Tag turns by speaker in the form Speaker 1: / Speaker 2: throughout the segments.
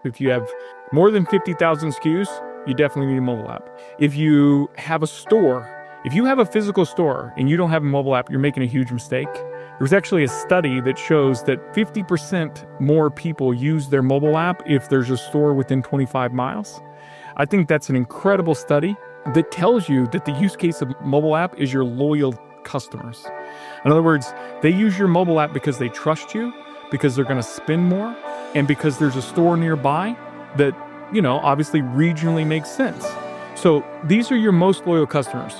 Speaker 1: If you have more than 50,000 SKUs, you definitely need a mobile app. If you have a store, if you have a physical store and you don't have a mobile app, you're making a huge mistake. There's actually a study that shows that 50% more people use their mobile app if there's a store within 25 miles. I think that's an incredible study that tells you that the use case of mobile app is your loyal customers. In other words, they use your mobile app because they trust you, because they're going to spend more, and because there's a store nearby that, obviously regionally makes sense. So these are your most loyal customers.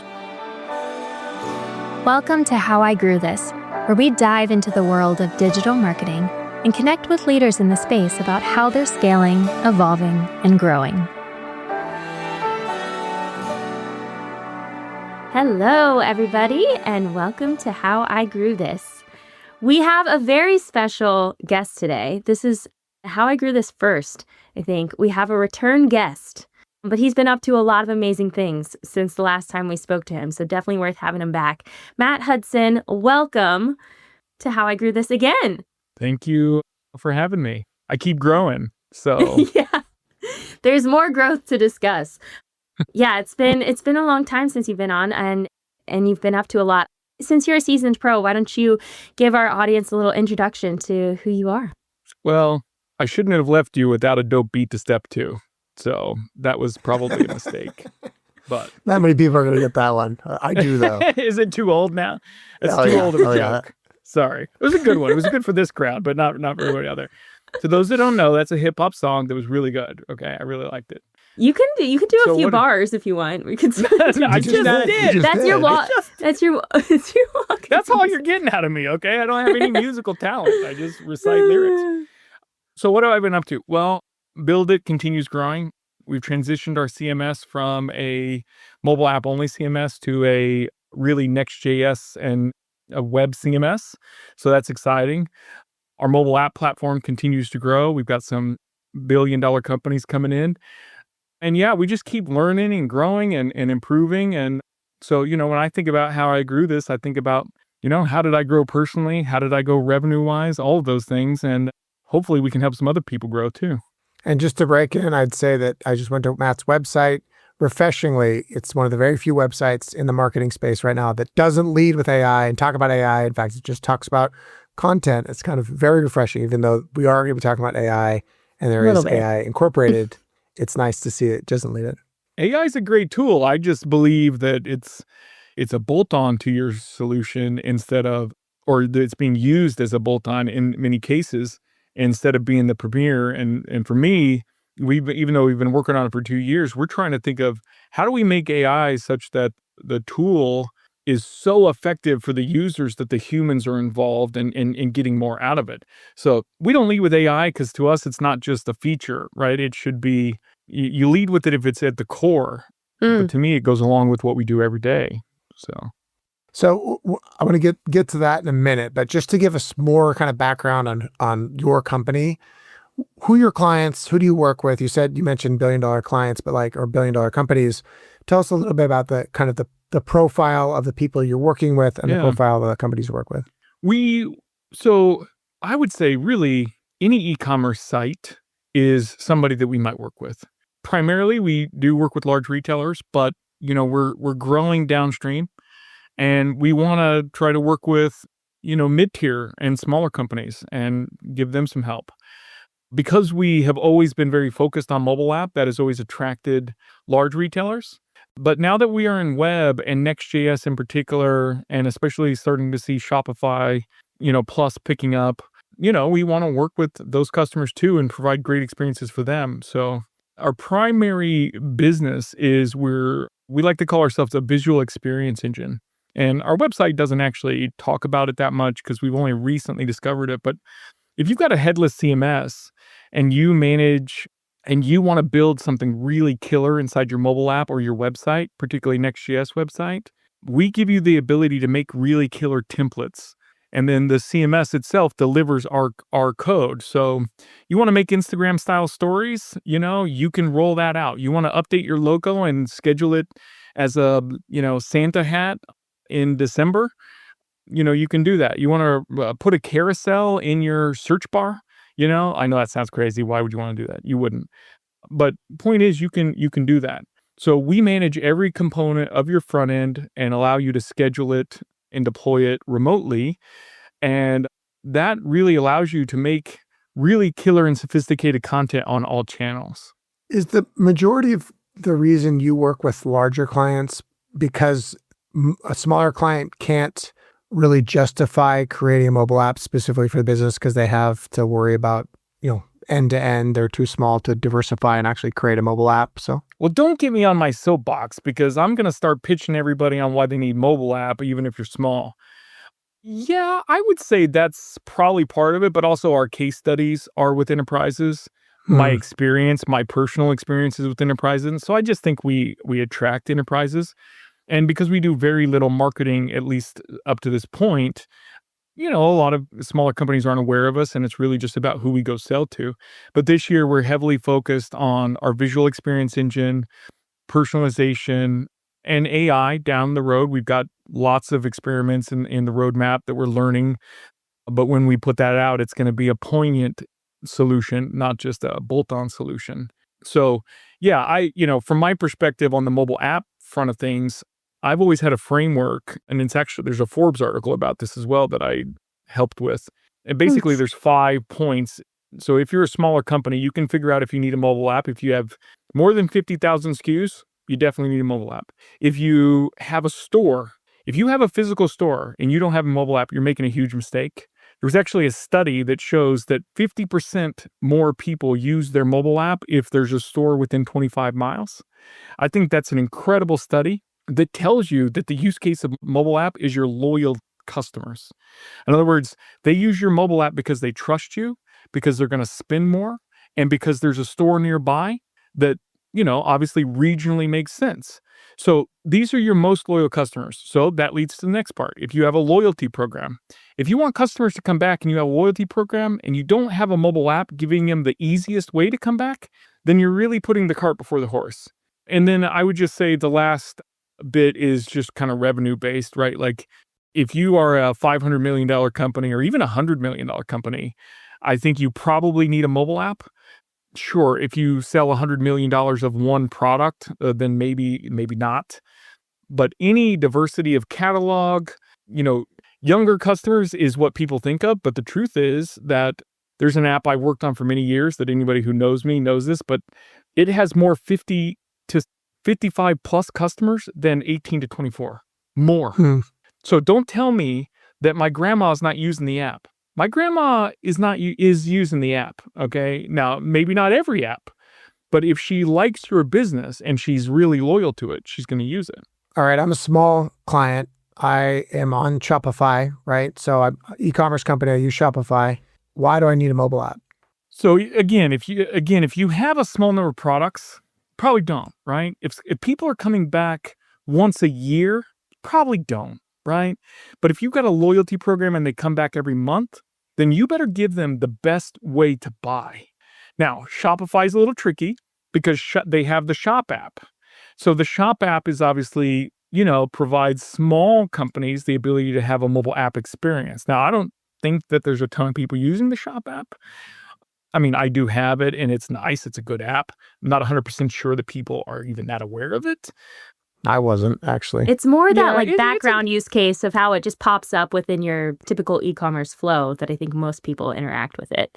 Speaker 2: Welcome to How I Grew This, where we dive into the world of digital marketing and connect with leaders in the space about how they're scaling, evolving, and growing. Hello, everybody, and welcome to How I Grew This. We have a very special guest today. This is How I Grew This first, I think. We have a return guest, but he's been up to a lot of amazing things since the last time we spoke to him, so definitely worth having him back. Matt Hudson, welcome to How I Grew This again.
Speaker 1: Thank you for having me. I keep growing, so.
Speaker 2: Yeah, there's more growth to discuss. Yeah, it's been a long time since you've been on, and you've been up to a lot. Since you're a seasoned pro, why don't you give our audience a little introduction to who you are?
Speaker 1: Well, I shouldn't have left you without a dope beat to step to. So that was probably a mistake. But
Speaker 3: not many people are going to get that one. I do, though.
Speaker 1: Is it too old now? It's too old of a joke. Sorry. It was a good one. It was good for this crowd, but not for everybody other. To those that don't know, that's a hip hop song that was really good. Okay, I really liked it.
Speaker 2: You can do a few bars if you want. We could.
Speaker 1: No, I just did.
Speaker 2: That's your walk. That's your walk.
Speaker 1: That's all you're getting out of me. Okay, I don't have any musical talent. I just recite lyrics. So what have I been up to? Well, BILDIT continues growing. We've transitioned our CMS from a mobile app only CMS to a really Next.js and a web CMS. So that's exciting. Our mobile app platform continues to grow. We've got some billion-dollar companies coming in. And yeah, we just keep learning and growing and improving. And so, when I think about how I grew this, I think about, how did I grow personally? How did I go revenue-wise? All of those things. And hopefully we can help some other people grow too.
Speaker 3: And just to break in, I'd say that I just went to Matt's website. Refreshingly, it's one of the very few websites in the marketing space right now that doesn't lead with AI and talk about AI. In fact, it just talks about content. It's kind of very refreshing, even though we are going to be talking about AI and there is AI incorporated. It's nice to see it doesn't lead it.
Speaker 1: AI is a great tool. I just believe that it's a bolt-on to your solution or that it's being used as a bolt-on in many cases instead of being the premier. And for me, even though we've been working on it for 2 years, we're trying to think of how do we make AI such that the tool is so effective for the users that the humans are involved in getting more out of it. So we don't lead with AI because to us, it's not just a feature, right? It should be, you lead with it if it's at the core. But to me, it goes along with what we do every day.
Speaker 3: So I want to get to that in a minute, but just to give us more kind of background on your company, who are your clients? Who do you work with? You mentioned billion-dollar clients, or billion-dollar companies. Tell us a little bit about the kind of the profile of the people you're working with and the profile of the companies you work with.
Speaker 1: So I would say really any e-commerce site is somebody that we might work with. Primarily, we do work with large retailers, but we're growing downstream, and we want to try to work with mid-tier and smaller companies and give them some help. Because we have always been very focused on mobile app, that has always attracted large retailers. But now that we are in web and Next.js in particular, and especially starting to see Shopify, Plus picking up, we want to work with those customers too and provide great experiences for them. So our primary business is we like to call ourselves a visual experience engine. And our website doesn't actually talk about it that much because we've only recently discovered it. But if you've got a headless CMS and you manage and you want to build something really killer inside your mobile app or your website, particularly Next.js website, we give you the ability to make really killer templates. And then the CMS itself delivers our code. So you want to make Instagram style stories, you can roll that out. You want to update your logo and schedule it as a, Santa hat in December, you can do that. You want to put a carousel in your search bar, I know that sounds crazy. Why would you want to do that? You wouldn't. But point is, you can do that. So we manage every component of your front end and allow you to schedule it and deploy it remotely. And that really allows you to make really killer and sophisticated content on all channels.
Speaker 3: Is the majority of the reason you work with larger clients because a smaller client can't really justify creating a mobile app specifically for the business because they have to worry about, end to end? They're too small to diversify and actually create a mobile app. So,
Speaker 1: Well, don't get me on my soapbox because I'm going to start pitching everybody on why they need mobile app, even if you're small. Yeah, I would say that's probably part of it, but also our case studies are with enterprises. My experience, my personal experiences with enterprises. And so I just think we attract enterprises. And because we do very little marketing, at least up to this point, a lot of smaller companies aren't aware of us, and it's really just about who we go sell to. But this year, we're heavily focused on our visual experience engine, personalization, and AI down the road. We've got lots of experiments in the roadmap that we're learning. But when we put that out, it's going to be a poignant solution, not just a bolt-on solution. So, yeah, from my perspective on the mobile app front of things, I've always had a framework, and there's a Forbes article about this as well that I helped with. And basically, there's 5 points. So if you're a smaller company, you can figure out if you need a mobile app. If you have more than 50,000 SKUs, you definitely need a mobile app. If you have a store, if you have a physical store and you don't have a mobile app, you're making a huge mistake. There was actually a study that shows that 50% more people use their mobile app if there's a store within 25 miles. I think that's an incredible study that tells you that the use case of mobile app is your loyal customers. In other words, they use your mobile app because they trust you, because they're going to spend more, and because there's a store nearby that, obviously regionally makes sense. So these are your most loyal customers. So that leads to the next part. If you have a loyalty program, if you want customers to come back and you have a loyalty program and you don't have a mobile app giving them the easiest way to come back, then you're really putting the cart before the horse. And then I would just say the last bit is just kind of revenue based, right? Like if you are a $500 million company or even a $100 million company, I think you probably need a mobile app. Sure, if you sell $100 million of one product, then maybe not. But any diversity of catalog, younger customers is what people think of. But the truth is that there's an app I worked on for many years that anybody who knows me knows this, but it has more 50 to 55 plus customers than 18 to 24. More. So don't tell me that my grandma's not using the app. My grandma is using the app, okay? Now, maybe not every app, but if she likes your business and she's really loyal to it, she's going to use it.
Speaker 3: All right, I'm a small client. I am on Shopify, right? So I'm an e-commerce company. I use Shopify. Why do I need a mobile app?
Speaker 1: So again, if you have a small number of products, probably don't, right? If people are coming back once a year, probably don't. Right? But if you've got a loyalty program and they come back every month, then you better give them the best way to buy. Now, Shopify is a little tricky because they have the Shop app. So the Shop app is obviously, provides small companies the ability to have a mobile app experience. Now, I don't think that there's a ton of people using the Shop app. I mean, I do have it and it's nice. It's a good app. I'm not 100% sure that people are even that aware of it.
Speaker 3: I wasn't actually.
Speaker 2: It's more that background use case of how it just pops up within your typical e-commerce flow that I think most people interact with it,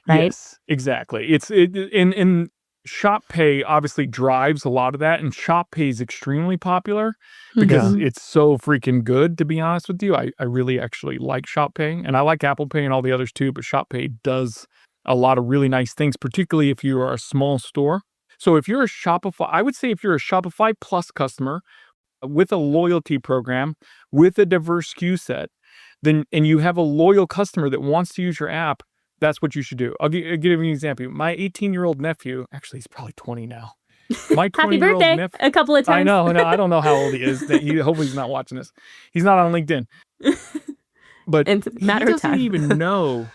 Speaker 2: right?
Speaker 1: Yes, exactly. In Shop Pay obviously drives a lot of that, and Shop Pay is extremely popular because it's so freaking good, to be honest with you. I really actually like Shop Pay, and I like Apple Pay and all the others too, but Shop Pay does a lot of really nice things, particularly if you are a small store. So if you're a Shopify, I would say if you're a Shopify Plus customer with a loyalty program, with a diverse SKU set, then and you have a loyal customer that wants to use your app, that's what you should do. I'll give you an example. My 18-year-old nephew, actually he's probably 20 now. My 20-year-old
Speaker 2: Happy birthday
Speaker 1: nephew,
Speaker 2: a couple of times.
Speaker 1: I know. I don't know how old he is. Hopefully he's not watching this. He's not on LinkedIn. But he doesn't even know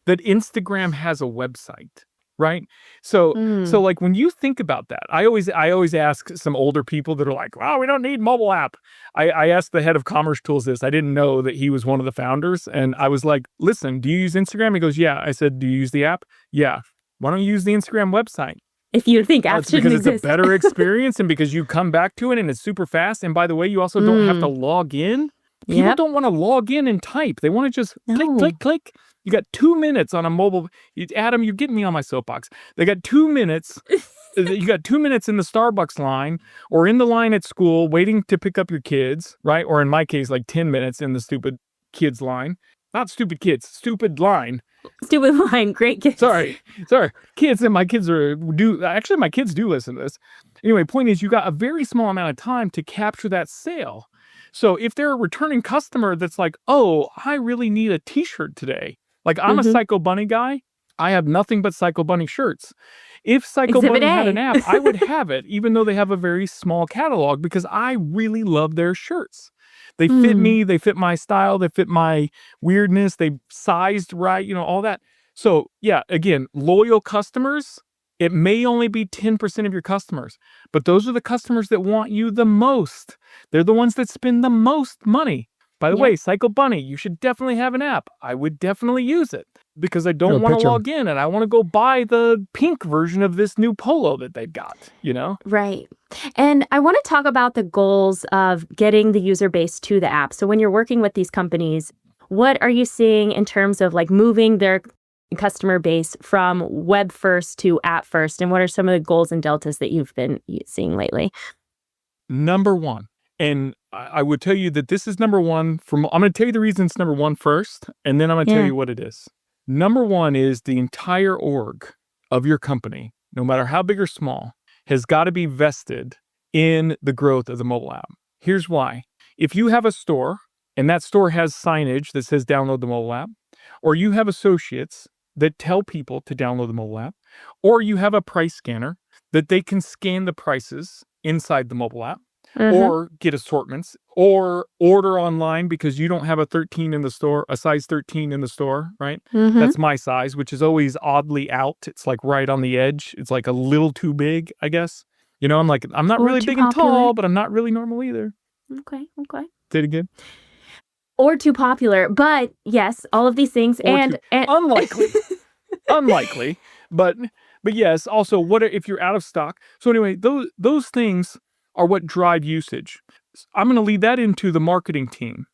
Speaker 1: that Instagram has a website. right? So
Speaker 2: Mm.
Speaker 1: like when you think about that, I always ask some older people that are like, "Wow, we don't need mobile app." I asked the head of Commerce Tools this. I didn't know that he was one of the founders, and I was like, "Listen, do you use Instagram?" He goes, "Yeah." I said, "Do you use the app?" "Yeah." "Why don't you use the Instagram website?"
Speaker 2: If you think
Speaker 1: "Oh,
Speaker 2: apps
Speaker 1: it's
Speaker 2: shouldn't
Speaker 1: because it's a
Speaker 2: exist.
Speaker 1: better experience and because you come back to it and it's super fast. And by the way, you also don't have to log in." People
Speaker 2: Yep.
Speaker 1: don't want to log in and type. They want to just click,
Speaker 2: No.
Speaker 1: click, click. You got 2 minutes on a mobile. Adam, you're getting me on my soapbox. They got 2 minutes. You got 2 minutes in the Starbucks line or in the line at school waiting to pick up your kids, right? Or in my case, like 10 minutes in the stupid kids line. Not stupid kids, stupid line.
Speaker 2: Stupid line. Great kids.
Speaker 1: Sorry. Kids, and my kids actually my kids do listen to this. Anyway, point is you got a very small amount of time to capture that sale. So if they're a returning customer that's like, "Oh, I really need a t-shirt today." Like I'm a
Speaker 2: Mhm.
Speaker 1: Psycho Bunny guy. I have nothing but Psycho Bunny shirts. If Psycho
Speaker 2: Exhibit
Speaker 1: Bunny had an
Speaker 2: A.
Speaker 1: app, I would have it, even though they have a very small catalog, because I really love their shirts. They fit
Speaker 2: Hmm.
Speaker 1: me, they fit my style, they fit my weirdness, they sized right, all that. So yeah, again, loyal customers, it may only be 10% of your customers, but those are the customers that want you the most. They're the ones that spend the most money. By the
Speaker 2: Yep.
Speaker 1: way, Psycho Bunny, you should definitely have an app. I would definitely use it because I
Speaker 3: Go
Speaker 1: don't want to
Speaker 3: pitch them.
Speaker 1: log in and I want to go buy the pink version of this new polo that they've got.
Speaker 2: Right. And I want to talk about the goals of getting the user base to the app. So when you're working with these companies, what are you seeing in terms of like moving their customer base from web first to app first? And what are some of the goals and deltas that you've been seeing lately?
Speaker 1: Number one, and I would tell you that this is number one I'm going to tell you the reason it's number one first, and then I'm going to tell
Speaker 2: Yeah.
Speaker 1: you what it is. Number one is the entire org of your company, no matter how big or small, has got to be vested in the growth of the mobile app. Here's why. If you have a store and that store has signage that says download the mobile app, or you have associates that tell people to download the mobile app, or you have a price scanner that they can scan the prices inside the mobile app,
Speaker 2: Uh-huh.
Speaker 1: or get assortments, or order online because you don't have a size 13 in the store, right?
Speaker 2: Mm-hmm.
Speaker 1: That's my size, which is always oddly out. It's like right on the edge. It's like a little too big, I guess. I'm not
Speaker 2: Or
Speaker 1: really
Speaker 2: too
Speaker 1: big and
Speaker 2: popular.
Speaker 1: tall, but I'm not really normal either.
Speaker 2: Okay.
Speaker 1: Say it again.
Speaker 2: Or too popular. But yes, all of these things
Speaker 1: Or too
Speaker 2: and
Speaker 1: unlikely. Unlikely, but yes, also if you're out of stock. So anyway, those things are what drive usage. I'm going to lead that into the marketing team.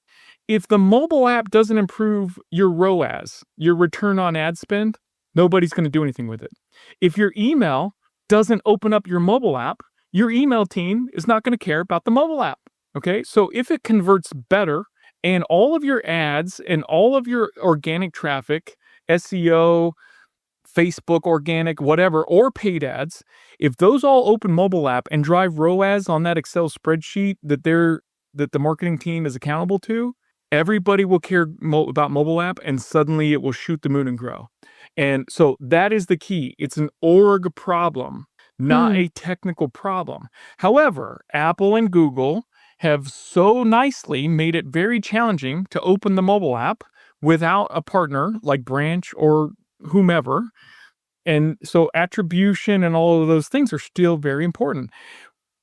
Speaker 1: If the mobile app doesn't improve your ROAS, your return on ad spend, nobody's going to do anything with it. If your email doesn't open up your mobile app, your email team is not going to care about the mobile app. Okay? So if it converts better and all of your ads and all of your organic traffic, SEO, Facebook organic, whatever, or paid ads, if those all open mobile app and drive ROAS on that Excel spreadsheet that the marketing team is accountable to, everybody will care about mobile app and suddenly it will shoot the moon and grow. And so that is the key. It's an org problem, not
Speaker 2: Hmm.
Speaker 1: a technical problem. However, Apple and Google have so nicely made it very challenging to open the mobile app without a partner like Branch or whomever. And so attribution and all of those things are still very important.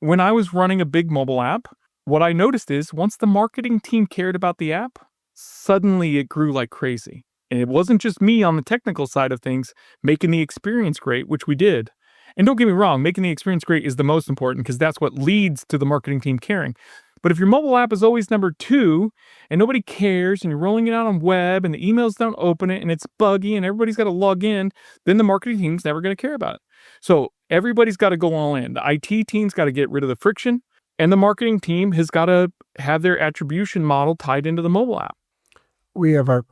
Speaker 1: When I was running a big mobile app, what I noticed is once the marketing team cared about the app, suddenly it grew like crazy. And it wasn't just me on the technical side of things making the experience great, which we did. And don't get me wrong, making the experience great is the most important because that's what leads to the marketing team caring. But if your mobile app is always number two and nobody cares and you're rolling it out on web and the emails don't open it and it's buggy and everybody's got to log in, then the marketing team's never going to care about it. So everybody's got to go all in. The IT team's got to get rid of the friction, and the marketing team has got to have their attribution model tied into the mobile app.
Speaker 3: We have a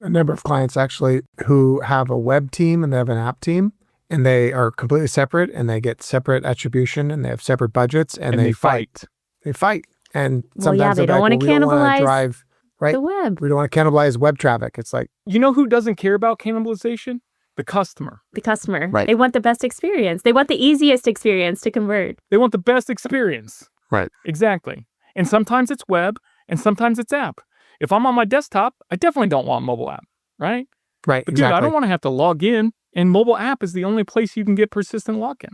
Speaker 3: number of clients actually, who have a web team and they have an app team, and they are completely separate and they get separate attribution and they have separate budgets and they fight. They fight. And
Speaker 2: Well, yeah,
Speaker 3: sometimes
Speaker 2: they
Speaker 3: they're
Speaker 2: don't
Speaker 3: like,
Speaker 2: want to
Speaker 3: well, we don't want
Speaker 2: cannibalize
Speaker 3: to drive, right?
Speaker 2: the web.
Speaker 3: We don't want to cannibalize web traffic. It's like,
Speaker 1: You know who doesn't care about cannibalization? The customer.
Speaker 2: The customer.
Speaker 3: Right.
Speaker 2: They want the best experience. They want the easiest experience to convert.
Speaker 1: They want the best experience.
Speaker 3: right.
Speaker 1: Exactly. And sometimes it's web and sometimes it's app. If I'm on my desktop, I definitely don't want mobile app, right?
Speaker 3: Right.
Speaker 1: But dude, I
Speaker 3: Exactly.
Speaker 1: don't want to have to log in, and mobile app is the only place you can get persistent login.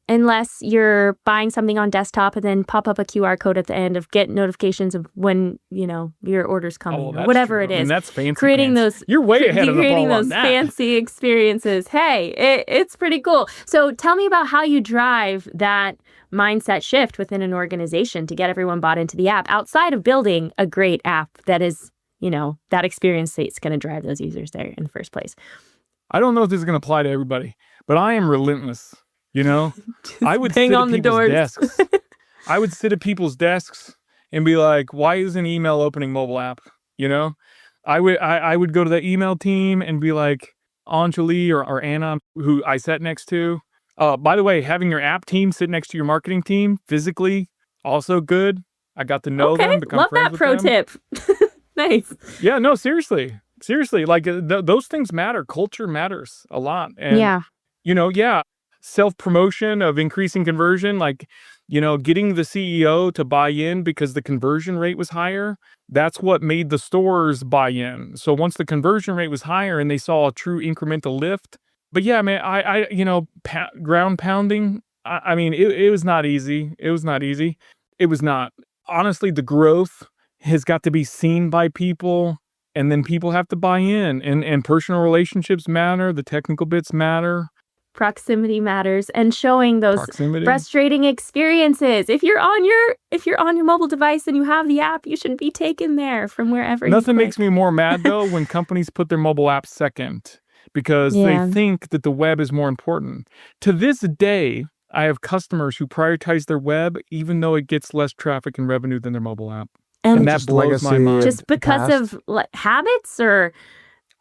Speaker 2: Unless you're buying something on desktop and then pop up a QR code at the end of get notifications of when, your order's coming or
Speaker 1: that's
Speaker 2: whatever
Speaker 1: true.
Speaker 2: it
Speaker 1: I mean,
Speaker 2: is.
Speaker 1: that's fancy
Speaker 2: Creating
Speaker 1: pants.
Speaker 2: those
Speaker 1: You're way ahead of the
Speaker 2: creating
Speaker 1: ball on
Speaker 2: those
Speaker 1: that.
Speaker 2: fancy experiences. Hey, it's pretty cool. So tell me about how you drive that mindset shift within an organization to get everyone bought into the app outside of building a great app that is, that experience that's going to drive those users there in the first place.
Speaker 1: I don't know if this is going to apply to everybody, but I am relentless. I would
Speaker 2: bang
Speaker 1: sit
Speaker 2: on
Speaker 1: at
Speaker 2: the
Speaker 1: people's
Speaker 2: doors.
Speaker 1: desks. I would sit at people's desks and be like, why isn't email opening mobile app? I would go to the email team and be like, Anjali or Anna, who I sat next to. By the way, having your app team sit next to your marketing team physically, also good. I got to know them, become
Speaker 2: Love
Speaker 1: friends
Speaker 2: that
Speaker 1: with
Speaker 2: pro
Speaker 1: them.
Speaker 2: tip. Nice.
Speaker 1: Yeah, no, seriously, like those things matter. Culture matters a lot. And self-promotion of increasing conversion, like, getting the CEO to buy in because the conversion rate was higher. That's what made the stores buy in. So once the conversion rate was higher and they saw a true incremental lift. But yeah, man, ground pounding. I mean, it was not easy. It was not easy. It was not. Honestly, the growth has got to be seen by people, and then people have to buy in, and personal relationships matter. The technical bits matter.
Speaker 2: Proximity matters, and showing those
Speaker 1: Proximity.
Speaker 2: frustrating experiences. If you're on your mobile device and you have the app, you should be taken there from wherever.
Speaker 1: Nothing makes me more mad though when companies put their mobile app second because they think that the web is more important. To this day, I have customers who prioritize their web even though it gets less traffic and revenue than their mobile app. And that blows my mind.
Speaker 2: Just because of habits, or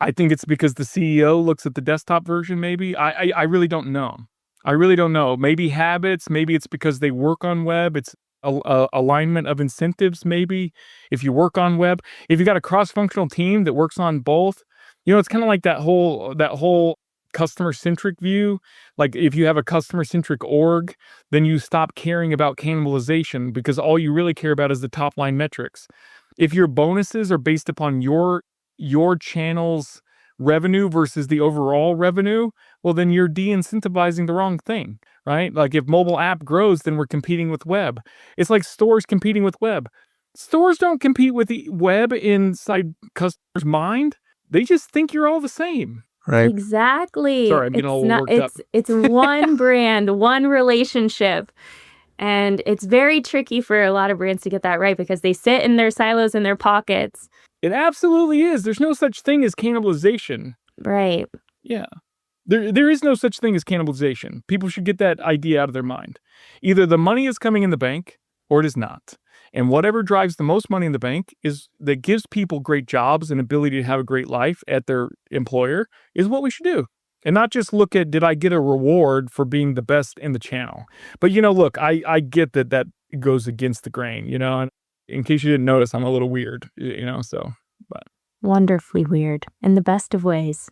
Speaker 1: I think it's because the CEO looks at the desktop version, maybe. I really don't know. I really don't know. Maybe habits. Maybe it's because they work on web. It's a alignment of incentives, maybe. If you work on web. If you got a cross-functional team that works on both, it's kind of like that whole customer-centric view. Like if you have a customer-centric org, then you stop caring about cannibalization because all you really care about is the top-line metrics. If your bonuses are based upon your channel's revenue versus the overall revenue, well, then you're de-incentivizing the wrong thing, right? Like if mobile app grows, then we're competing with web. It's like stores competing with web. Stores don't compete with the web inside customers' mind. They just think you're all the same.
Speaker 3: Right.
Speaker 2: Exactly.
Speaker 1: Sorry, I'm getting all worked up.
Speaker 2: It's one brand, one relationship. And it's very tricky for a lot of brands to get that right because they sit in their silos in their pockets.
Speaker 1: It absolutely is. There's no such thing as cannibalization.
Speaker 2: Right.
Speaker 1: Yeah. There is no such thing as cannibalization. People should get that idea out of their mind. Either the money is coming in the bank or it is not. And whatever drives the most money in the bank is that gives people great jobs and ability to have a great life at their employer is what we should do. And not just look at, did I get a reward for being the best in the channel? But, look, I get that goes against the grain, and in case you didn't notice, I'm a little weird, but.
Speaker 2: Wonderfully weird in the best of ways.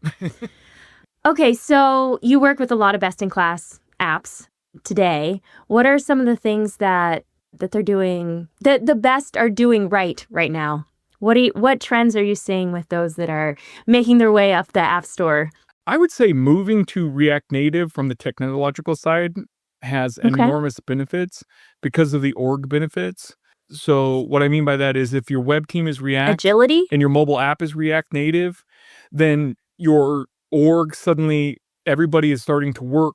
Speaker 2: Okay, so you work with a lot of best-in-class apps today. What are some of the things that they're doing, that the best are doing right now? What trends are you seeing with those that are making their way up the App Store?
Speaker 1: I would say moving to React Native from the technological side has enormous benefits because of the org benefits. So what I mean by that is if your web team is React
Speaker 2: agility
Speaker 1: and your mobile app is React Native, then your org suddenly everybody is starting to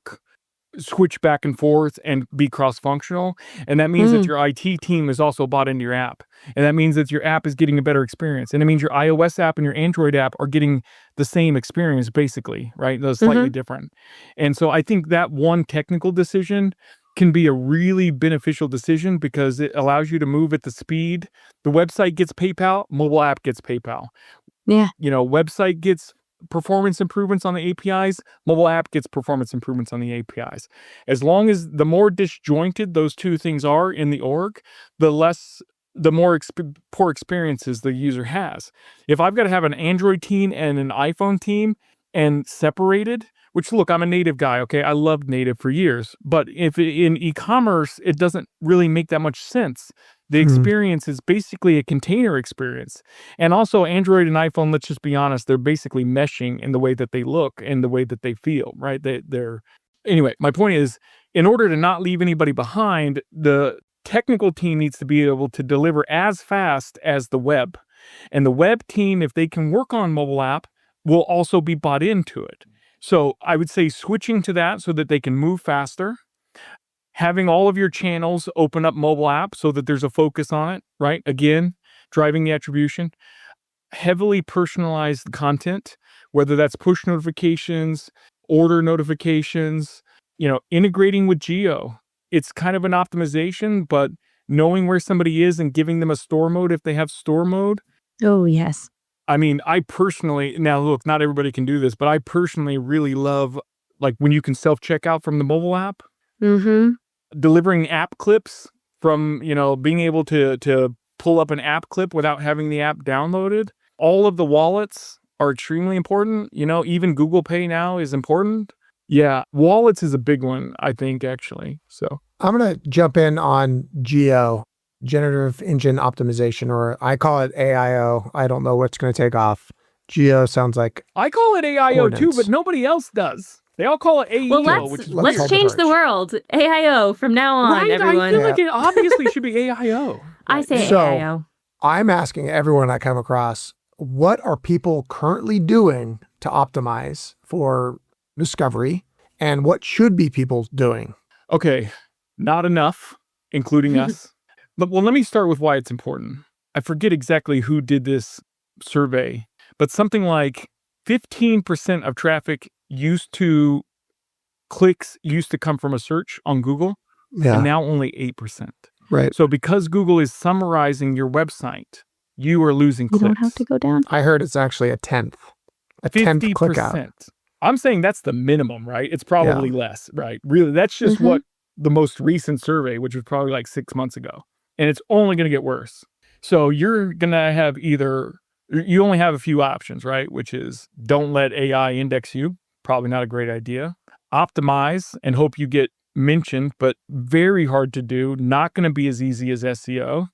Speaker 1: switch back and forth and be cross-functional. And that means that your IT team is also bought into your app. And that means that your app is getting a better experience. And it means your iOS app and your Android app are getting the same experience, basically, right? Those slightly different. And so I think that one technical decision can be a really beneficial decision because it allows you to move at the speed. The website gets PayPal, mobile app gets PayPal.
Speaker 2: Yeah.
Speaker 1: Website gets performance improvements on the APIs, mobile app gets performance improvements on the APIs. As long as the more disjointed those two things are in the org, the more poor experiences the user has. If I've got to have an Android team and an iPhone team and separated, which look, I'm a native guy, okay? I loved native for years, but if in e-commerce, it doesn't really make that much sense The experience is basically a container experience. And also Android and iPhone, let's just be honest, they're basically meshing in the way that they look and the way that they feel, right? Anyway, my point is, in order to not leave anybody behind, the technical team needs to be able to deliver as fast as the web. And the web team, if they can work on mobile app, will also be bought into it. So I would say switching to that so that they can move faster. Having all of your channels open up mobile app so that there's a focus on it, right? Again, driving the attribution. Heavily personalized content, whether that's push notifications, order notifications, integrating with geo. It's kind of an optimization, but knowing where somebody is and giving them a store mode if they have store mode.
Speaker 2: Oh, yes.
Speaker 1: I mean, I personally, now look, not everybody can do this, but I personally really love like when you can self-checkout from the mobile app.
Speaker 2: Mm-hmm.
Speaker 1: Delivering app clips from, being able to pull up an app clip without having the app downloaded. All of the wallets are extremely important. Even Google Pay now is important. Yeah, wallets is a big one, I think, actually. So
Speaker 3: I'm going to jump in on geo, generative engine optimization, or I call it AIO. I don't know what's going to take off. Geo sounds like
Speaker 1: I call it AIO too, but nobody else does. They all call it AEO.
Speaker 2: Well, let's
Speaker 3: hold
Speaker 2: change
Speaker 3: the
Speaker 2: the
Speaker 3: torch.
Speaker 2: world. AIO from now on,
Speaker 1: Right?
Speaker 2: everyone.
Speaker 1: I feel like it obviously should be AIO.
Speaker 2: I say
Speaker 3: So-
Speaker 2: AIO.
Speaker 3: I'm asking everyone I come across, what are people currently doing to optimize for discovery, and what should be people doing?
Speaker 1: Okay, not enough, including us. But let me start with why it's important. I forget exactly who did this survey, but something like 15% of traffic clicks used to come from a search on Google, and now only 8%.
Speaker 3: Right.
Speaker 1: So because Google is summarizing your website, you are losing
Speaker 2: You
Speaker 1: clicks.
Speaker 2: don't have to go down.
Speaker 3: I heard it's actually a 10th click out.
Speaker 1: 50%. I'm saying that's the minimum, right? It's probably less, right? Really, that's just what the most recent survey, which was probably like 6 months ago. And it's only going to get worse. So you're going to have you only have a few options, right? Which is don't let AI index you. Probably not a great idea. Optimize and hope you get mentioned, but very hard to do. Not going to be as easy as SEO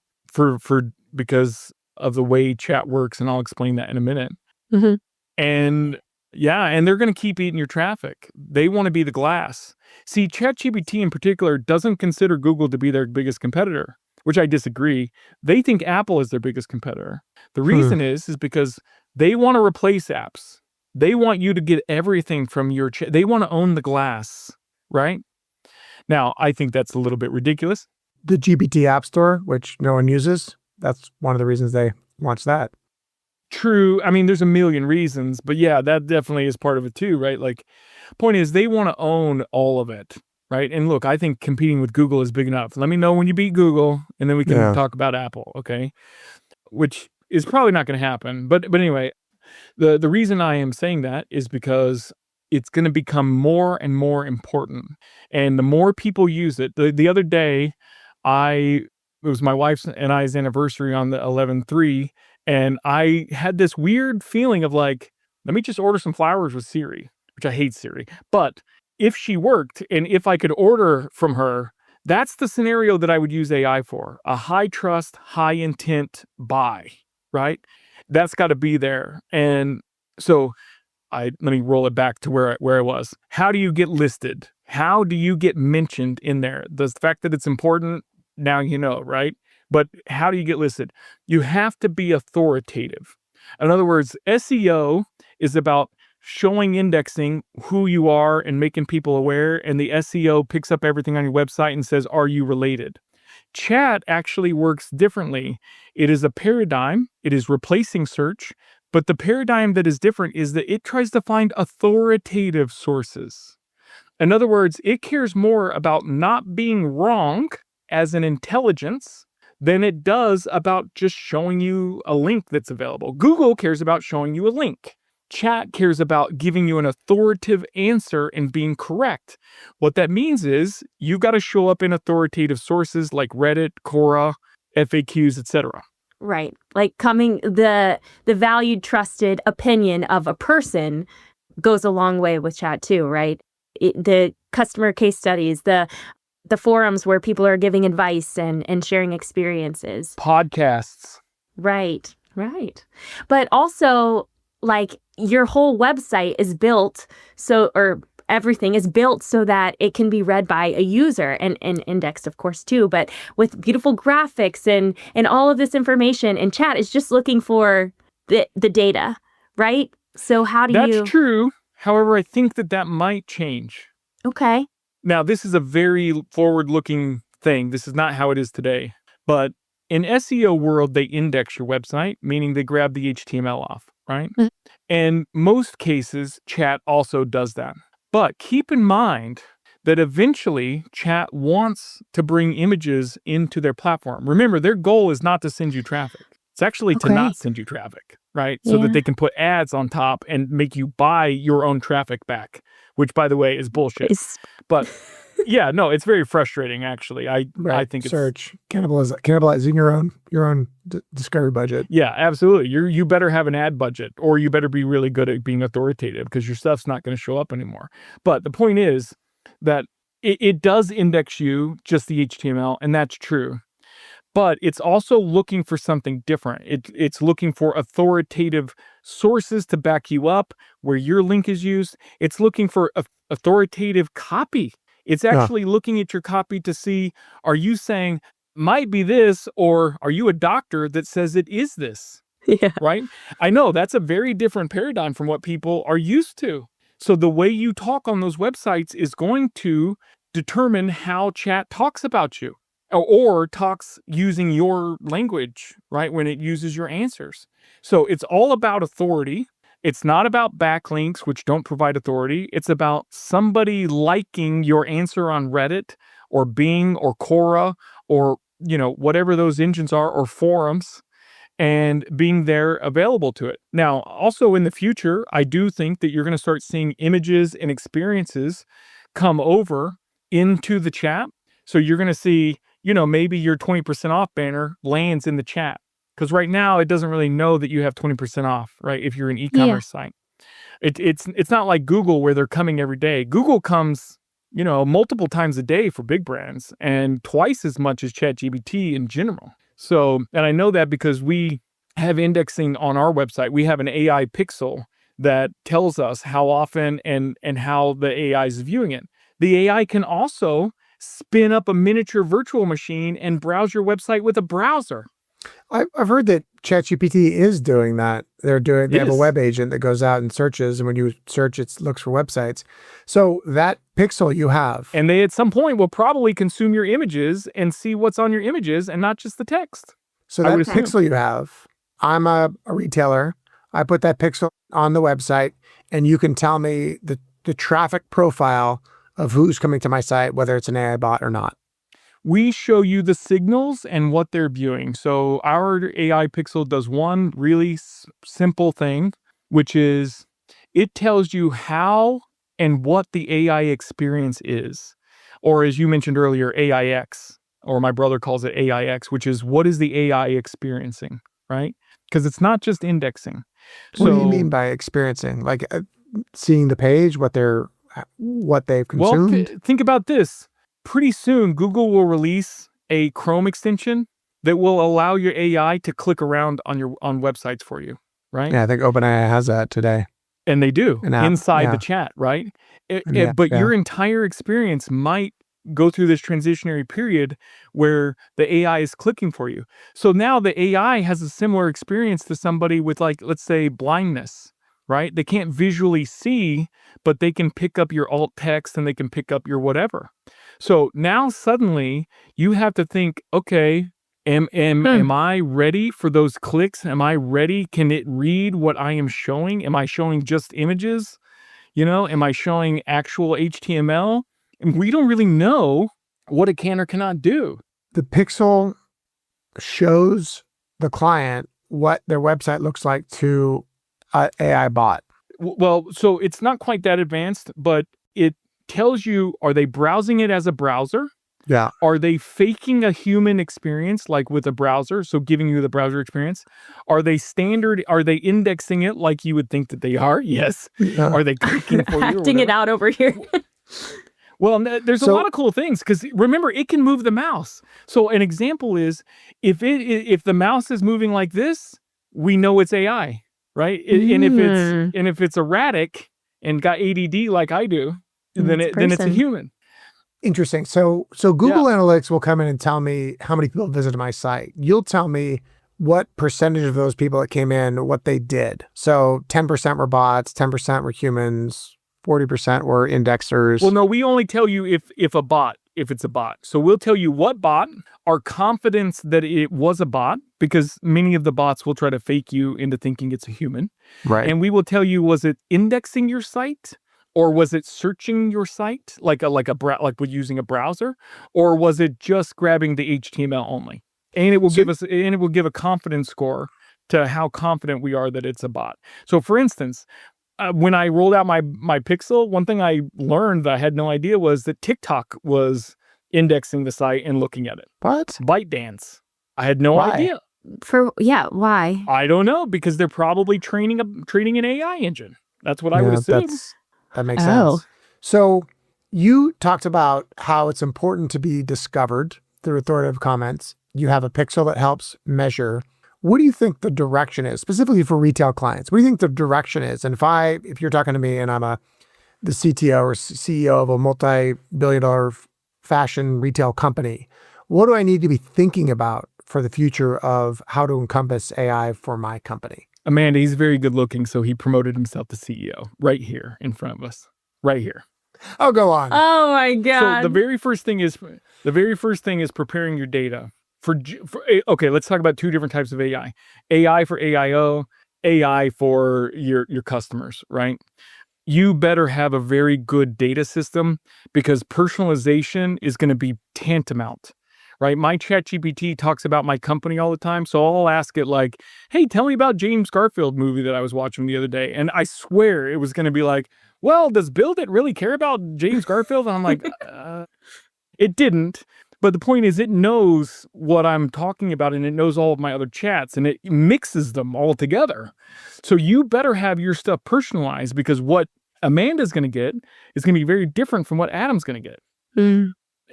Speaker 1: because of the way chat works. And I'll explain that in a minute.
Speaker 2: Mm-hmm.
Speaker 1: And they're going to keep eating your traffic. They want to be the glass. See, ChatGPT in particular doesn't consider Google to be their biggest competitor, which I disagree. They think Apple is their biggest competitor. The reason is because they want to replace apps. They want you to get everything from your they want to own the glass, right? Now, I think that's a little bit ridiculous.
Speaker 3: The GPT App Store, which no one uses, that's one of the reasons they launched that.
Speaker 1: True. I mean, there's a million reasons, but yeah, that definitely is part of it too, right? Like, point is they want to own all of it, right? And look, I think competing with Google is big enough. Let me know when you beat Google, and then we can talk about Apple, okay? Which is probably not going to happen. But anyway, the reason I am saying that is because it's going to become more and more important. And the more people use it, the other day, it was my wife's and I's anniversary on the 11/3, and I had this weird feeling of like, let me just order some flowers with Siri, which I hate Siri. But if she worked and if I could order from her, that's the scenario that I would use AI for. A high trust, high intent buy, right? That's got to be there. And so let me roll it back to where I was. How do you get listed? How do you get mentioned in there? The fact that it's important, now you know, right? But how do you get listed? You have to be authoritative. In other words, SEO is about showing indexing who you are and making people aware, and the SEO picks up everything on your website and says, are you related? Chat actually works differently. It is a paradigm. It is replacing search. But the paradigm that is different is that it tries to find authoritative sources. In other words, it cares more about not being wrong as an intelligence than it does about just showing you a link that's available. Google cares about showing you a link. Chat cares about giving you an authoritative answer and being correct. What that means is you got to show up in authoritative sources like Reddit, Quora, FAQs, etc.
Speaker 2: Right. Like the valued, trusted opinion of a person goes a long way with chat too, right? The customer case studies, the the forums where people are giving advice and sharing experiences.
Speaker 1: Podcasts.
Speaker 2: Right. But also, like, your whole website is built or everything is built so that it can be read by a user and indexed, of course, too, but with beautiful graphics and all of this information. And chat is just looking for the data, right? So how do you...
Speaker 1: That's true. However, I think that might change.
Speaker 2: Okay.
Speaker 1: Now, this is a very forward-looking thing. This is not how it is today. But in SEO world, they index your website, meaning they grab the HTML off, right?
Speaker 2: Mhm.
Speaker 1: And most cases, chat also does that. But keep in mind that eventually chat wants to bring images into their platform. Remember, their goal is not to send you traffic. It's actually to
Speaker 2: Okay.
Speaker 1: not send you traffic, right? So
Speaker 2: Yeah.
Speaker 1: that they can put ads on top and make you buy your own traffic back, which, by the way, is bullshit. But yeah, no, it's very frustrating, actually. I think it's...
Speaker 3: Search, cannibalizing your own discovery budget.
Speaker 1: Yeah, absolutely. You better have an ad budget, or you better be really good at being authoritative, because your stuff's not going to show up anymore. But the point is that it does index you, just the HTML, and that's true. But it's also looking for something different. It's looking for authoritative sources to back you up where your link is used. It's looking for authoritative copy. It's actually looking at your copy to see, are you saying might be this, or are you a doctor that says it is this?
Speaker 2: Yeah.
Speaker 1: Right? I know that's a very different paradigm from what people are used to. So the way you talk on those websites is going to determine how chat talks about you, or talks using your language, right, when it uses your answers. So it's all about authority. It's not about backlinks, which don't provide authority. It's about somebody liking your answer on Reddit or Bing or Quora or, whatever those engines are, or forums, and being there available to it. Now, also in the future, I do think that you're going to start seeing images and experiences come over into the chat. So you're going to see, maybe your 20% off banner lands in the chat. Because right now it doesn't really know that you have 20% off, right? If you're an e-commerce site. It's not like Google where they're coming every day. Google comes, multiple times a day for big brands, and twice as much as ChatGPT in general. So, and I know that because we have indexing on our website. We have an AI pixel that tells us how often and how the AI is viewing it. The AI can also spin up a miniature virtual machine and browse your website with a browser.
Speaker 3: I've heard that ChatGPT is doing that. They have a web agent that goes out and searches, and when you search, it looks for websites. So that pixel you have,
Speaker 1: and they at some point will probably consume your images and see what's on your images and not just the text.
Speaker 3: So that pixel you have, I'm a retailer. I put that pixel on the website, and you can tell me the traffic profile of who's coming to my site, whether it's an AI bot or not.
Speaker 1: We show you the signals and what they're viewing. So our AI pixel does one really simple thing, which is it tells you how and what the AI experience is. Or as you mentioned earlier, AIX, or my brother calls it AIX, which is what is the AI experiencing, right? Because it's not just indexing.
Speaker 3: What do you mean by experiencing? Like seeing the page, what they've consumed?
Speaker 1: Well, think about this. Pretty soon, Google will release a Chrome extension that will allow your AI to click around on websites for you, right?
Speaker 3: Yeah, I think OpenAI has that today.
Speaker 1: And they do inside the chat, right? But your entire experience might go through this transitionary period where the AI is clicking for you. So now the AI has a similar experience to somebody with, like, let's say, blindness, right? They can't visually see, but they can pick up your alt text and they can pick up your whatever. So now suddenly you have to think, okay, am I ready for those clicks? Am I ready? Can it read what I am showing? Am I showing just images? Am I showing actual HTML? And we don't really know what it can or cannot do.
Speaker 3: The pixel shows the client what their website looks like to an AI bot.
Speaker 1: Well, so it's not quite that advanced, but it tells you, are they browsing it as a browser?
Speaker 3: Yeah.
Speaker 1: Are they faking a human experience, like with a browser, so giving you the browser experience? Are they indexing it like you would think that they are? Yes. Are they clicking for you?
Speaker 2: Acting it out over here.
Speaker 1: Well, there's a lot of cool things because remember, it can move the mouse. So an example is if the mouse is moving like this, we know it's AI, right? And if it's erratic and got ADD like I do, then it's a human.
Speaker 3: Interesting. So Google Analytics will come in and tell me how many people visited my site. You'll tell me what percentage of those people that came in, what they did. So 10% were bots, 10% were humans, 40% were indexers.
Speaker 1: Well, no, we only tell you if it's a bot. So we'll tell you what bot, our confidence that it was a bot, because many of the bots will try to fake you into thinking it's a human.
Speaker 3: Right.
Speaker 1: And we will tell you, was it indexing your site? Or was it searching your site like with using a browser? Or was it just grabbing the HTML only? And it will give a confidence score to how confident we are that it's a bot. So for instance, when I rolled out my Pixel, one thing I learned that I had no idea was that TikTok was indexing the site and looking at it.
Speaker 3: What?
Speaker 1: ByteDance. I had no idea.
Speaker 2: Why?
Speaker 1: I don't know, because they're probably training an AI engine. That's what I would assume.
Speaker 3: That makes sense. So you talked about how it's important to be discovered through authoritative comments. You have a Pixel that helps measure. What do you think the direction is, specifically for retail clients? What do you think the direction is? And if you're talking to me and I'm the CTO or CEO of a multi-billion-dollar fashion retail company, what do I need to be thinking about for the future of how to encompass AI for my company?
Speaker 1: Amanda, he's very good looking, so he promoted himself to CEO right here in front of us, right here.
Speaker 3: Oh, go on.
Speaker 2: Oh my God.
Speaker 1: So the very first thing is preparing your data okay. Let's talk about two different types of AI: AI for AIO, AI for your customers, right? You better have a very good data system because personalization is going to be tantamount. Right? My ChatGPT talks about my company all the time. So I'll ask it like, hey, tell me about James Garfield movie that I was watching the other day. And I swear it was going to be like, well, does BILDIT really care about James Garfield? And I'm like, it didn't. But the point is, it knows what I'm talking about and it knows all of my other chats and it mixes them all together. So you better have your stuff personalized because what Amanda's going to get is going to be very different from what Adam's going to get.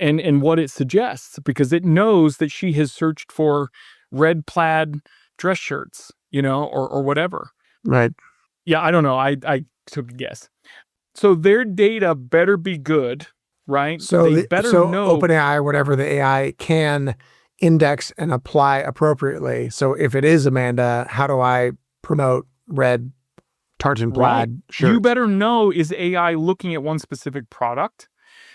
Speaker 1: And what it suggests, because it knows that she has searched for red plaid dress shirts, or whatever.
Speaker 3: Right.
Speaker 1: Yeah, I don't know. I took a guess. So their data better be good, right?
Speaker 3: So know. OpenAI, whatever the AI can index and apply appropriately. So if it is Amanda, how do I promote red tartan plaid shirts?
Speaker 1: You better know, is AI looking at one specific product?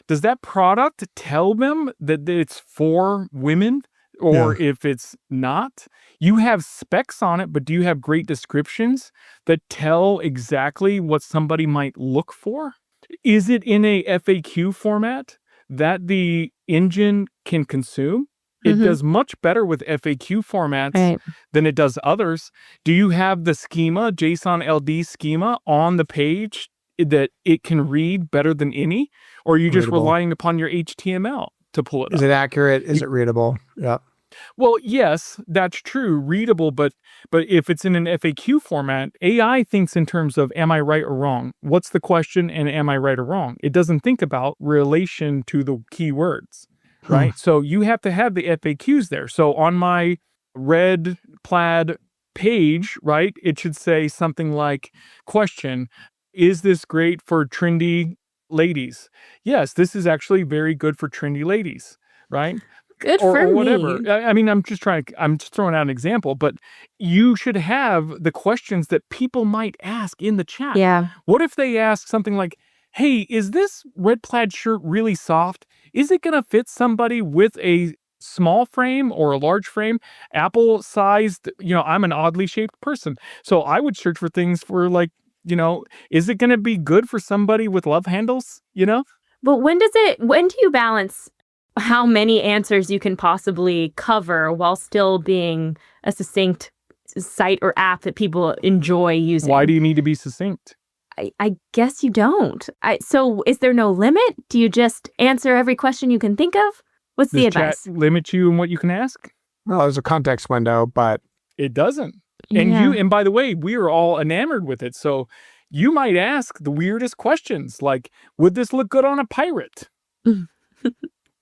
Speaker 1: Does that product tell them that it's for women? Or if it's not, you have specs on it, but do you have great descriptions that tell exactly what somebody might look for? Is it in a FAQ format that the engine can consume? It does much better with FAQ formats than it does others. Do you have the schema, JSON LD schema on the page that it can read better than any? Or are you just relying upon your HTML to pull it up?
Speaker 3: Is it accurate? Is it readable? Yeah.
Speaker 1: Well, yes, that's true, readable, but if it's in an FAQ format, AI thinks in terms of am I right or wrong? What's the question and am I right or wrong? It doesn't think about relation to the keywords, right? So you have to have the FAQs there. So on my red plaid page, right, it should say something like, question, is this great for trendy ladies? Yes, this is actually very good for trendy ladies, right?
Speaker 2: Good for
Speaker 1: whatever.
Speaker 2: me.
Speaker 1: I mean, I'm just throwing out an example, but you should have the questions that people might ask in the chat.
Speaker 2: Yeah.
Speaker 1: What if they ask something like, hey, is this red plaid shirt really soft? Is it going to fit somebody with a small frame or a large frame? Apple sized, I'm an oddly shaped person. So I would search for things for like, is it going to be good for somebody with love handles,
Speaker 2: But when do you balance how many answers you can possibly cover while still being a succinct site or app that people enjoy using?
Speaker 1: Why do you need to be succinct?
Speaker 2: I guess you don't. So is there no limit? Do you just answer every question you can think of? What's the advice?
Speaker 1: Does chat limit you in what you can ask?
Speaker 3: Well, there's a context window, but
Speaker 1: it doesn't. And by the way, we are all enamored with it. So you might ask the weirdest questions, like, would this look good on a pirate?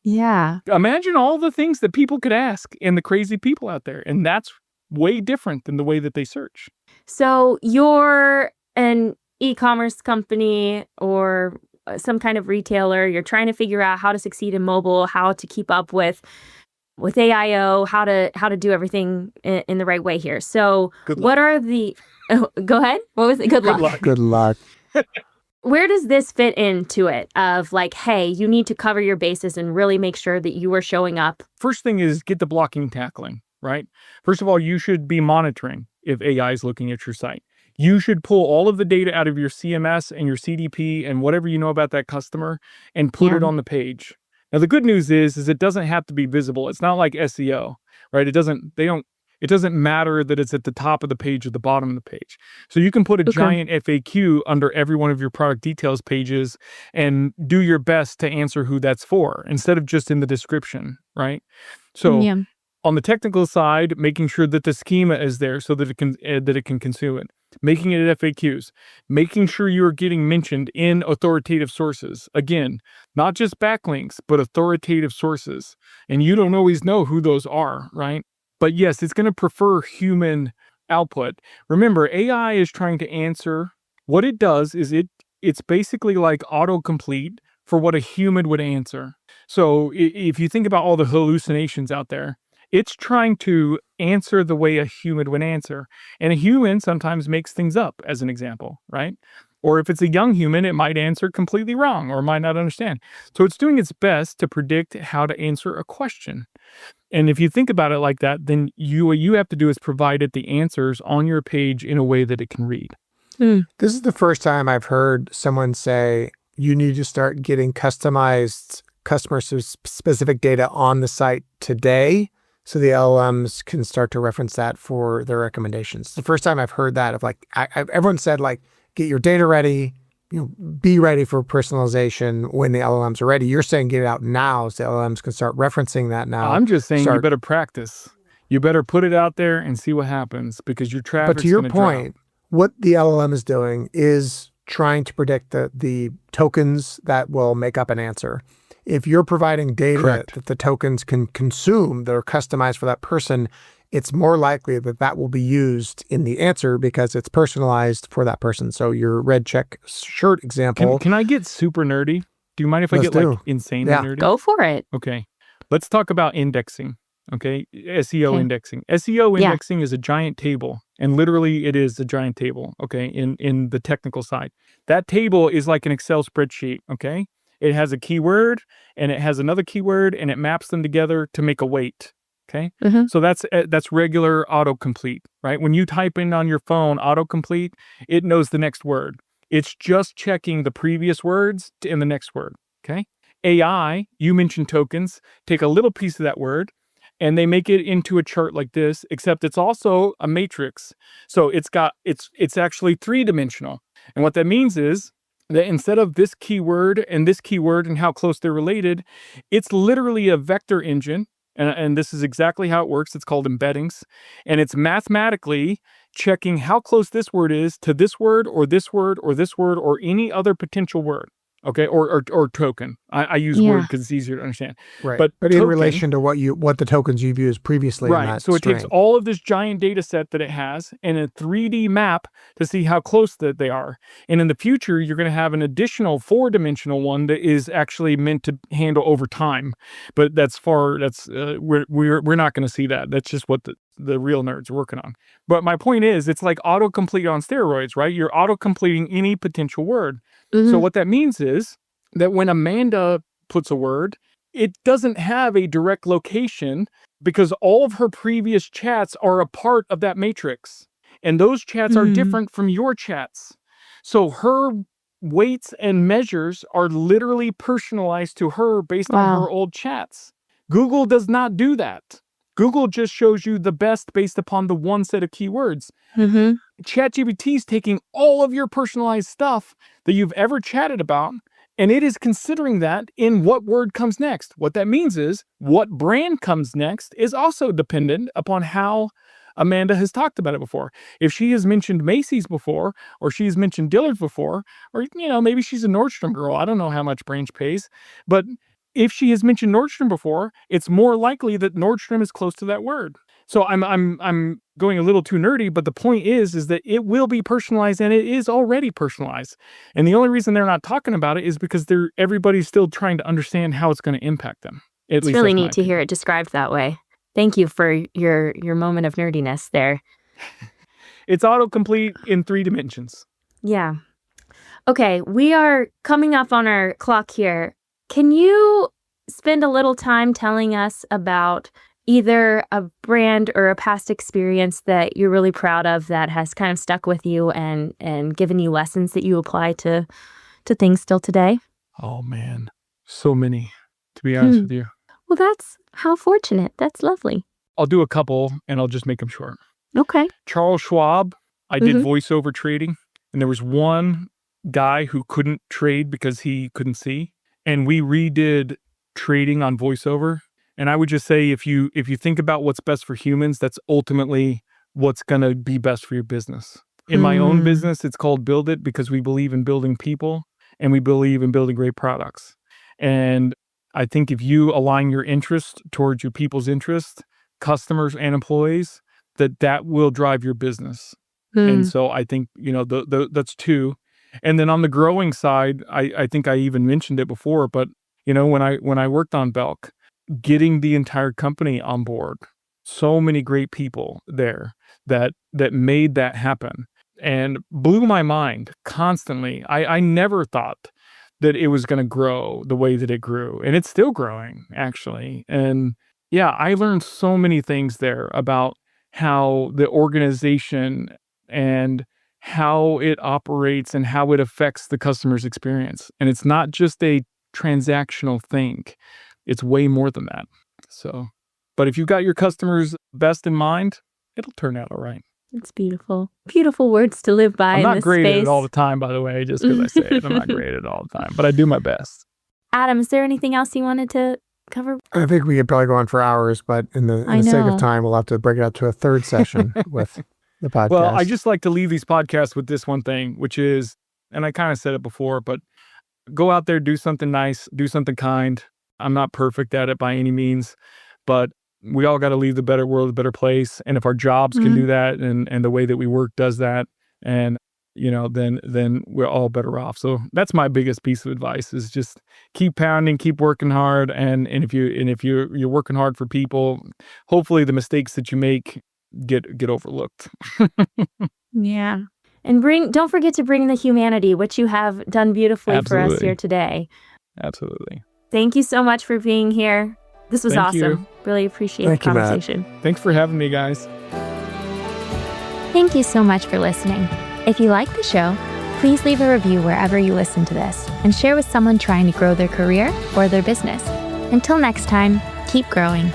Speaker 2: Yeah.
Speaker 1: Imagine all the things that people could ask and the crazy people out there. And that's way different than the way that they search.
Speaker 2: So you're an e-commerce company or some kind of retailer. You're trying to figure out how to succeed in mobile, how to keep up with AIO, how to do everything in the right way here. So
Speaker 1: Good luck.
Speaker 2: what are the go ahead. What was it? Good luck.
Speaker 3: Good luck.
Speaker 2: Where does this fit into it of like, hey, you need to cover your bases and really make sure that you are showing up?
Speaker 1: First thing is get the blocking and tackling, right? First of all, you should be monitoring if AI is looking at your site. You should pull all of the data out of your CMS and your CDP and whatever you know about that customer and put
Speaker 2: Yeah.
Speaker 1: it on the page. Now, the good news is it doesn't have to be visible. It's not like SEO, right? It doesn't matter that it's at the top of the page or the bottom of the page. So you can put a giant FAQ under every one of your product details pages and do your best to answer who that's for instead of just in the description, right? So
Speaker 2: Yeah.
Speaker 1: on the technical side, making sure that the schema is there so that it can consume it, making it FAQs, making sure you are getting mentioned in authoritative sources. Again, not just backlinks, but authoritative sources. And you don't always know who those are, right? But yes, it's going to prefer human output. Remember, AI is trying to answer. What it does is it's basically like autocomplete for what a human would answer. So if you think about all the hallucinations out there, it's trying to answer the way a human would answer. And a human sometimes makes things up, as an example, right? Or if it's a young human, it might answer completely wrong or might not understand. So it's doing its best to predict how to answer a question. And if you think about it like that, then what you have to do is provide it the answers on your page in a way that it can read.
Speaker 3: This is the first time I've heard someone say you need to start getting customized customer-specific data on the site today so the LLMs can start to reference that for their recommendations. It's the first time I've heard that of like, everyone said like, get your data ready, be ready for personalization when the LLMs are ready. You're saying get it out now so the LLMs can start referencing that now.
Speaker 1: I'm just saying you better practice. You better put it out there and see what happens because your traffic's
Speaker 3: But to your
Speaker 1: gonna
Speaker 3: point,
Speaker 1: drop.
Speaker 3: what the LLM is doing is trying to predict the tokens that will make up an answer. If you're providing data
Speaker 1: Correct.
Speaker 3: that the tokens can consume that are customized for that person, it's more likely that that will be used in the answer because it's personalized for that person. So your red check shirt example.
Speaker 1: Can I get super nerdy? Do you mind if I
Speaker 3: Let's
Speaker 1: get
Speaker 3: do.
Speaker 1: like insanely
Speaker 3: Yeah.
Speaker 1: nerdy?
Speaker 2: Go for it.
Speaker 1: Okay. Let's talk about indexing. Okay. SEO
Speaker 2: Okay.
Speaker 1: indexing. SEO
Speaker 2: Yeah.
Speaker 1: indexing is a giant table. And literally it is a giant table. Okay. In the technical side. That table is like an Excel spreadsheet. Okay. It has a keyword and it has another keyword and it maps them together to make a weight. Okay.
Speaker 2: Mhm.
Speaker 1: So that's regular autocomplete, right? When you type in on your phone autocomplete, it knows the next word. It's just checking the previous words in the next word. Okay. AI, you mentioned tokens, take a little piece of that word and they make it into a chart like this, except it's also a matrix. So it's actually three-dimensional. And what that means is that instead of this keyword and how close they're related, it's literally a vector engine. And this is exactly how it works. It's called embeddings. And it's mathematically checking how close this word is to this word or this word or this word or any other potential word. Okay, or token. I use word because it's easier to understand.
Speaker 3: Right.
Speaker 1: But
Speaker 3: in
Speaker 1: token,
Speaker 3: relation to what the tokens you've used previously in
Speaker 1: right.
Speaker 3: that
Speaker 1: So it
Speaker 3: string.
Speaker 1: takes all of this giant data set that it has and a 3D map to see how close that they are. And in the future, you're going to have an additional 4-dimensional one that is actually meant to handle over time. But we're not going to see that. That's just what the real nerds are working on. But my point is, it's like autocomplete on steroids, right? You're autocompleting any potential word. So what that means is that when Amanda puts a word, it doesn't have a direct location because all of her previous chats are a part of that matrix. And those chats are different from your chats. So her weights and measures are literally personalized to her based on her old chats. Google does not do that. Google just shows you the best based upon the one set of keywords. ChatGPT is taking all of your personalized stuff that you've ever chatted about, and it is considering that in what word comes next. What that means is what brand comes next is also dependent upon how Amanda has talked about it before. If she has mentioned Macy's before, or she's mentioned Dillard's before, or maybe she's a Nordstrom girl. I don't know how much Branch pays, but if she has mentioned Nordstrom before, it's more likely that Nordstrom is close to that word. So I'm going a little too nerdy, but the point is that it will be personalized, and it is already personalized. And the only reason they're not talking about it is because everybody's still trying to understand how it's going to impact them.
Speaker 2: It's really neat to hear it described that way. Thank you for your moment of nerdiness there.
Speaker 1: It's autocomplete in 3 dimensions.
Speaker 2: Yeah. Okay, we are coming up on our clock here. Can you spend a little time telling us about either a brand or a past experience that you're really proud of that has kind of stuck with you and given you lessons that you apply to things still today?
Speaker 1: Oh, man. So many, to be honest with you.
Speaker 2: Well, that's how fortunate. That's lovely.
Speaker 1: I'll do a couple, and I'll just make them short.
Speaker 2: Okay.
Speaker 1: Charles Schwab, I did voiceover trading, and there was one guy who couldn't trade because he couldn't see, and we redid trading on voiceover. And I would just say, if you think about what's best for humans, that's ultimately what's going to be best for your business. In my own business, it's called BILDIT because we believe in building people and we believe in building great products. And I think if you align your interest towards your people's interest, customers and employees, that will drive your business. And so I think, that's 2. And then on the growing side, I think I even mentioned it before, but when I worked on Belk, getting the entire company on board, so many great people there that made that happen and blew my mind constantly. I never thought that it was going to grow the way that it grew, and it's still growing, actually. And yeah, I learned so many things there about how the organization and how it operates and how it affects the customer's experience. And it's not just a transactional thing. It's way more than that. So, but if you've got your customers' best in mind, it'll turn out all right.
Speaker 2: It's beautiful. Beautiful words to live by in this space.
Speaker 1: I'm not great at it all the time, by the way, just because I say it. I'm not great at it all the time, but I do my best.
Speaker 2: Adam, is there anything else you wanted to cover?
Speaker 3: I think we could probably go on for hours, but in the sake of time, we'll have to break it up to a third session with the podcast.
Speaker 1: Well, I just like to leave these podcasts with this one thing, which is, and I kind of said it before, but go out there, do something nice, do something kind. I'm not perfect at it by any means, but we all got to leave the better world a better place. And if our jobs can do that and the way that we work does that, and then we're all better off. So that's my biggest piece of advice is just keep pounding, keep working hard. And if you're working hard for people, hopefully the mistakes that you make get overlooked.
Speaker 2: Yeah. And don't forget to bring the humanity, which you have done beautifully for us here today.
Speaker 1: Absolutely.
Speaker 2: Thank you so much for being here. This was awesome.
Speaker 1: You.
Speaker 2: Really appreciate the conversation.
Speaker 1: Thanks for having me, guys.
Speaker 2: Thank you so much for listening. If you like the show, please leave a review wherever you listen to this and share with someone trying to grow their career or their business. Until next time, keep growing.